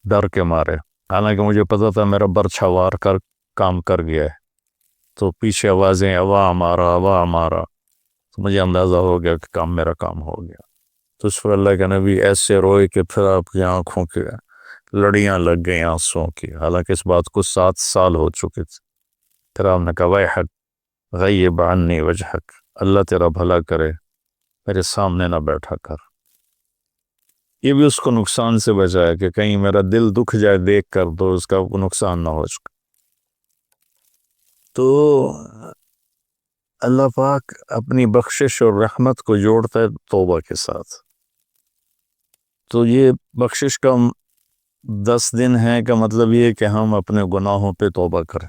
ڈر کے مارے، حالانکہ مجھے پتا تھا میرا برچھا وار کر کام کر گیا ہے، تو پیچھے آوازیں اوا ہمارا اوا ہمارا، تو مجھے اندازہ ہو گیا کہ میرا کام ہو گیا۔ تو اس پر اللہ کے نبی ایسے روئے کہ پھر آپ کی آنکھوں کے لڑیاں لگ گئیں آنسوں کی، حالانکہ اس بات کو 7 سال ہو چکے تھے۔ پھر آپ نے کہا ویحک غیب عنی وجہک، اللہ تیرا بھلا کرے، میرے سامنے نہ بیٹھا کر۔ یہ بھی اس کو نقصان سے بچایا کہ کہیں میرا دل دکھ جائے دیکھ کر تو اس کا نقصان نہ ہو چکا۔ تو اللہ پاک اپنی بخشش اور رحمت کو جوڑتا ہے توبہ کے ساتھ۔ تو یہ بخشش کا 10 دن ہے کا مطلب یہ کہ ہم اپنے گناہوں پہ توبہ کریں۔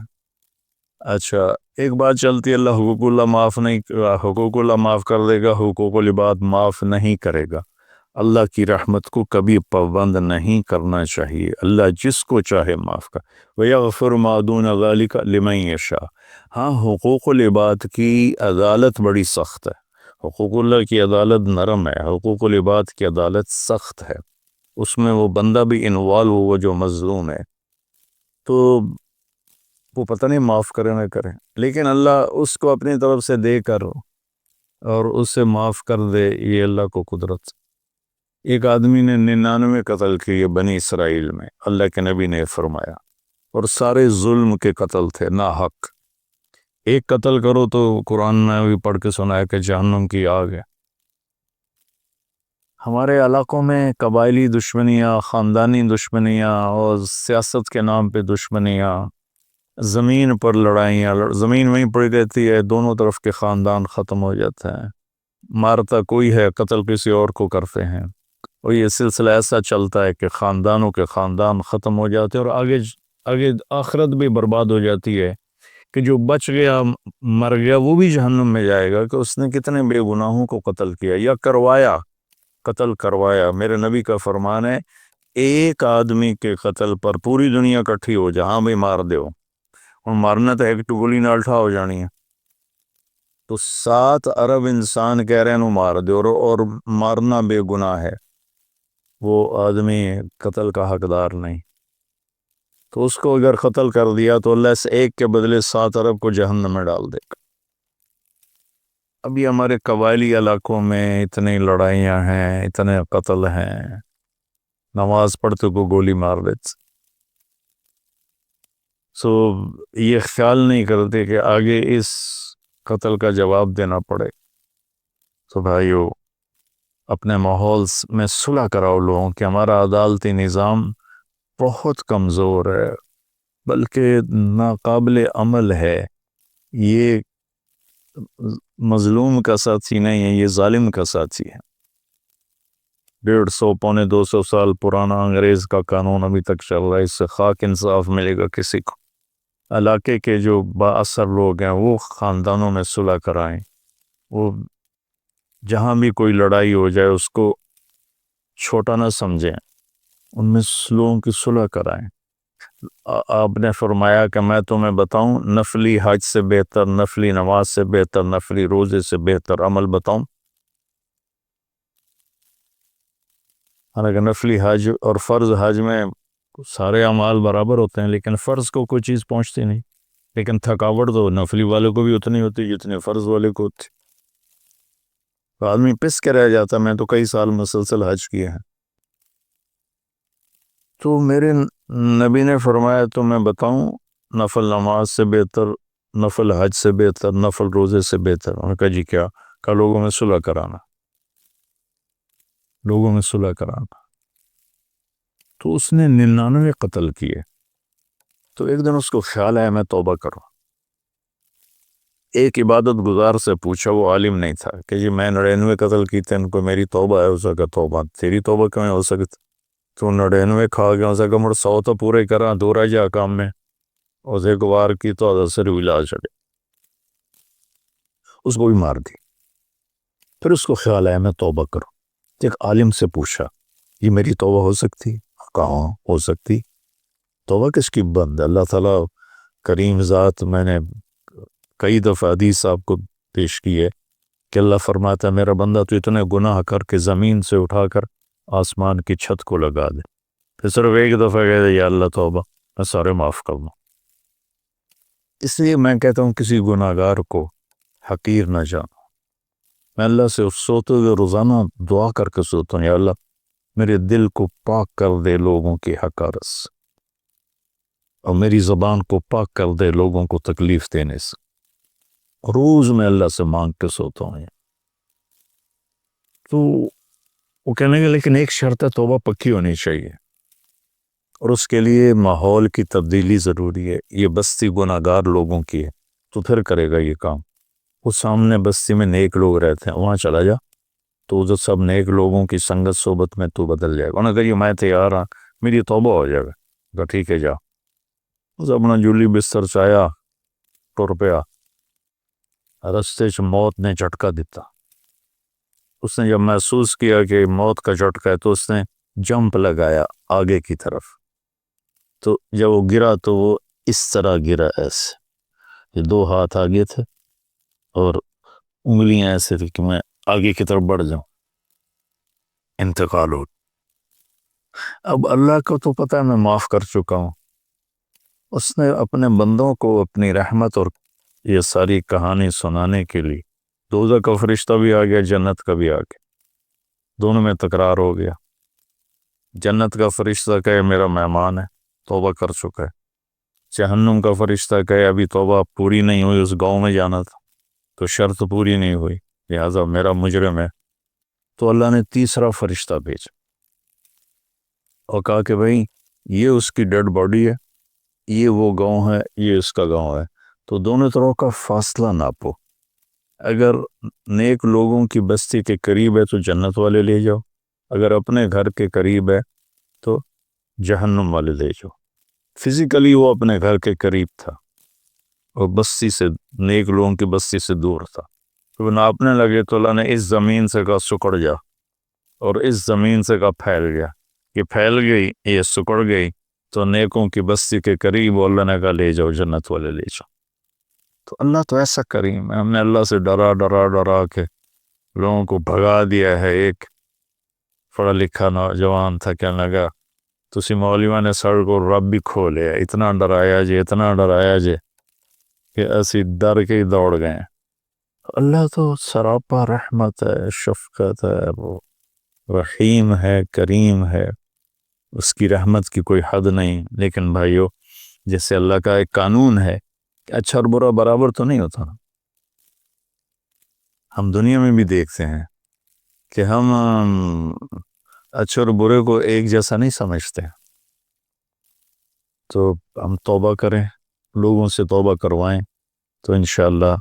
اچھا، ایک بات چلتی ہے، اللہ حقوق اللہ معاف کر دے گا، حقوق العباد معاف نہیں کرے گا۔ اللہ کی رحمت کو کبھی پابند نہیں کرنا چاہیے، اللہ جس کو چاہے معاف کر، وَيَغْفِرُ مَا دُونَ ذَلِكَ لِمَن يَشَاءُ۔ ہاں، حقوق العباد کی عدالت بڑی سخت ہے، حقوق اللہ کی عدالت نرم ہے، حقوق العباد کی عدالت سخت ہے، اس میں وہ بندہ بھی انوالو ہوا جو مظلوم ہے، تو وہ پتہ نہیں معاف کرے نہ کرے، لیکن اللہ اس کو اپنی طرف سے دے کر اور اس سے معاف کر دے، یہ اللہ کو قدرت۔ ایک آدمی نے 99 قتل کیے بنی اسرائیل میں، اللہ کے نبی نے فرمایا، اور سارے ظلم کے قتل تھے، ناحق۔ ایک قتل کرو تو قرآن میں بھی پڑھ کے سنایا کہ جہنم کی آگ ہے۔ ہمارے علاقوں میں قبائلی دشمنیاں، خاندانی دشمنیاں، اور سیاست کے نام پہ دشمنیاں، زمین پر لڑائیاں، زمین وہیں پڑی رہتی ہے، دونوں طرف کے خاندان ختم ہو جاتے ہیں، مارتا کوئی ہے، قتل کسی اور کو کرتے ہیں، اور یہ سلسلہ ایسا چلتا ہے کہ خاندانوں کے خاندان ختم ہو جاتے ہیں، اور آگے آخرت بھی برباد ہو جاتی ہے، کہ جو بچ گیا مر گیا وہ بھی جہنم میں جائے گا کہ اس نے کتنے بے گناہوں کو قتل کیا یا قتل کروایا۔ میرے نبی کا فرمان ہے، ایک آدمی کے قتل پر پوری دنیا اکٹھی ہو جہاں بھی مار دیو، اور مارنا تو ایک ٹگولی نال ٹھا ہو جانی ہے، تو 7 ارب انسان کہہ رہے ہیں مار دے، اور مارنا بے گناہ ہے، وہ آدمی قتل کا حقدار نہیں، تو اس کو اگر قتل کر دیا تو اللہ سے ایک کے بدلے 7 ارب کو جہنم میں ڈال دے گا۔ ابھی ہمارے قبائلی علاقوں میں اتنی لڑائیاں ہیں، اتنے قتل ہیں، نماز پڑھتے کو گولی مار دیتے، سو یہ خیال نہیں کرتے کہ آگے اس قتل کا جواب دینا پڑے۔ تو بھائیو، اپنے ماحول میں صلح کراؤ لوگوں کہ ہمارا عدالتی نظام بہت کمزور ہے، بلکہ ناقابل عمل ہے، یہ مظلوم کا ساتھی نہیں ہے، یہ ظالم کا ساتھی ہے۔ 150 پونے 200 سال پرانا انگریز کا قانون ابھی تک چل رہا ہے، اس سے خاک انصاف ملے گا کسی کو؟ علاقے کے جو با اثر لوگ ہیں وہ خاندانوں میں صلح کرائیں، وہ جہاں بھی کوئی لڑائی ہو جائے اس کو چھوٹا نہ سمجھیں، ان میں لوگوں کی صلح کرائیں۔ آپ نے فرمایا کہ میں تمہیں بتاؤں، نفلی حج سے بہتر، نفلی نماز سے بہتر، نفلی روزے سے بہتر عمل بتاؤں؟ حالانکہ نفلی حج اور فرض حج میں سارے اعمال برابر ہوتے ہیں، لیکن فرض کو کوئی چیز پہنچتی نہیں، لیکن تھکاوٹ تو نفلی والے کو بھی اتنی ہوتی جتنے فرض والے کو ہوتی، تو آدمی پس کے رہ جاتا۔ میں تو کئی سال مسلسل حج کیے ہیں۔ تو میرے نبی نے فرمایا تو میں بتاؤں، نفل نماز سے بہتر، نفل حج سے بہتر، نفل روزے سے بہتر؟ انہوں نے کہا جی کیا؟ کہا لوگوں میں صلح کرانا، لوگوں میں صلح کرانا۔ تو اس نے 99 قتل کیے۔ تو ایک دن اس کو خیال آیا میں توبہ کروں۔ ایک عبادت گزار سے پوچھا، وہ عالم نہیں تھا، کہ جی میں 99 قتل کیتے ہیں، کوئی میری توبہ ہے؟ اس کا توبہ تیری توبہ کیوں ہو سکتی؟ تو 99 کھا گیا، اس کا مڑ 100 تو پورے کرا، دو رہ جا کام میں، اسے ایک وار کی تو اثر علاج چڑے، اس کو بھی مار دی۔ پھر اس کو خیال آیا میں توبہ کروں۔ ایک عالم سے پوچھا یہ میری توبہ ہو سکتی؟ کہاں ہو سکتی؟ توبہ کس کی بند ہے؟ اللہ تعالیٰ کریم ذات، میں نے کئی دفعہ حدیث آپ کو پیش کی ہے کہ اللہ فرماتا ہے میرا بندہ تو اتنے گناہ کر کے زمین سے اٹھا کر آسمان کی چھت کو لگا دے، پھر صرف ایک دفعہ کہہ دے یا اللہ توبہ، میں سارے معاف کر دوں۔ اس لیے میں کہتا ہوں کسی گناہ گار کو حقیر نہ جانو۔ میں اللہ سے سوتے ہوئے روزانہ دعا کر کے سوتا ہوں، یا اللہ میرے دل کو پاک کر دے لوگوں کی حقارت سے، اور میری زبان کو پاک کر دے لوگوں کو تکلیف دینے سے۔ روز میں اللہ سے مانگ کے سوتا ہوں۔ تو وہ کہنے گے لیکن ایک شرط ہے، توبہ پکی ہونی چاہیے، اور اس کے لیے ماحول کی تبدیلی ضروری ہے۔ یہ بستی گناہ گار لوگوں کی ہے، تو پھر کرے گا یہ کام؟ وہ سامنے بستی میں نیک لوگ رہتے ہیں، وہاں چلا جا، تو جو سب نیک لوگوں کی سنگت صحبت میں تو بدل جائے گا۔ انہوں نے کہا یہ میں تیار ہاں، میری توبہ ہو جائے گا۔ کہا ٹھیک ہے جا۔ اس اپنا جولی بستر چایا، ٹر پیا، رستے سے موت نے جھٹکا دیتا۔ اس نے جب محسوس کیا کہ موت کا جھٹکا ہے تو اس نے جمپ لگایا آگے کی طرف۔ تو جب وہ گرا تو وہ اس طرح گرا، ایسے، یہ دو ہاتھ آگے تھے اور انگلیاں ایسے تھی کہ میں آگے کی طرف بڑھ جاؤں، انتقال ہو۔ اب اللہ کو تو پتہ ہے میں معاف کر چکا ہوں، اس نے اپنے بندوں کو اپنی رحمت اور یہ ساری کہانی سنانے کے لیے دوزخ کا فرشتہ بھی آ گیا، جنت کا بھی آ گیا، دونوں میں تکرار ہو گیا۔ جنت کا فرشتہ کہے میرا مہمان ہے، توبہ کر چکا ہے۔ جہنم کا فرشتہ کہے ابھی توبہ پوری نہیں ہوئی، اس گاؤں میں جانا تھا تو شرط پوری نہیں ہوئی، لہذا میرا مجرم ہے۔ تو اللہ نے تیسرا فرشتہ بھیجا اور کہا کہ بھئی یہ اس کی ڈیڈ باڈی ہے، یہ وہ گاؤں ہے، یہ اس کا گاؤں ہے، تو دونوں طرف کا فاصلہ ناپو۔ اگر نیک لوگوں کی بستی کے قریب ہے تو جنت والے لے جاؤ، اگر اپنے گھر کے قریب ہے تو جہنم والے لے جاؤ۔ فزیکلی وہ اپنے گھر کے قریب تھا اور بستی سے، نیک لوگوں کی بستی سے دور تھا۔ تو ناپنے لگے تو اللہ نے اس زمین سے کہا سکڑ جا، اور اس زمین سے کہا پھیل گیا۔ یہ پھیل گئی، یہ سکڑ گئی، تو نیکوں کی بستی کے قریب اللہ نے کہا لے جاؤ، جنت والے لے جاؤ۔ تو اللہ تو ایسا کریم ہے، ہم نے اللہ سے ڈرا ڈرا ڈرا کے لوگوں کو بھگا دیا ہے۔ ایک پڑھا لکھا نوجوان تھا، کہنے لگا تسی مولویوں نے سڑ کو رب بھی کھو لیا، اتنا ڈرایا جے، اتنا ڈرایا جے کہ اسی ڈر کے ہی دوڑ گئے۔ اللہ تو سراپا رحمت ہے، شفقت ہے، وہ رحیم ہے، کریم ہے، اس کی رحمت کی کوئی حد نہیں۔ لیکن بھائیو، جیسے اللہ کا ایک قانون ہے کہ اچھا اور برا برابر تو نہیں ہوتا نا۔ ہم دنیا میں بھی دیکھتے ہیں کہ ہم اچھے اور برے کو ایک جیسا نہیں سمجھتے، تو ہم توبہ کریں، لوگوں سے توبہ کروائیں، تو انشاءاللہ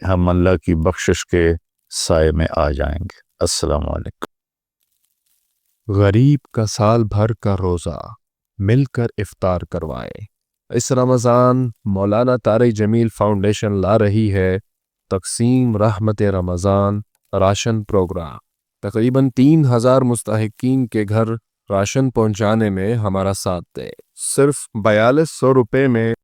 ہم اللہ کی بخشش کے سائے میں آ جائیں گے۔ السلام علیکم۔ غریب کا سال بھر کا روزہ مل کر افطار کروائیں۔ اس رمضان مولانا طارق جمیل فاؤنڈیشن لا رہی ہے تقسیم رحمت رمضان راشن پروگرام۔ تقریباً 3000 مستحقین کے گھر راشن پہنچانے میں ہمارا ساتھ دیں۔ صرف 4200 روپے میں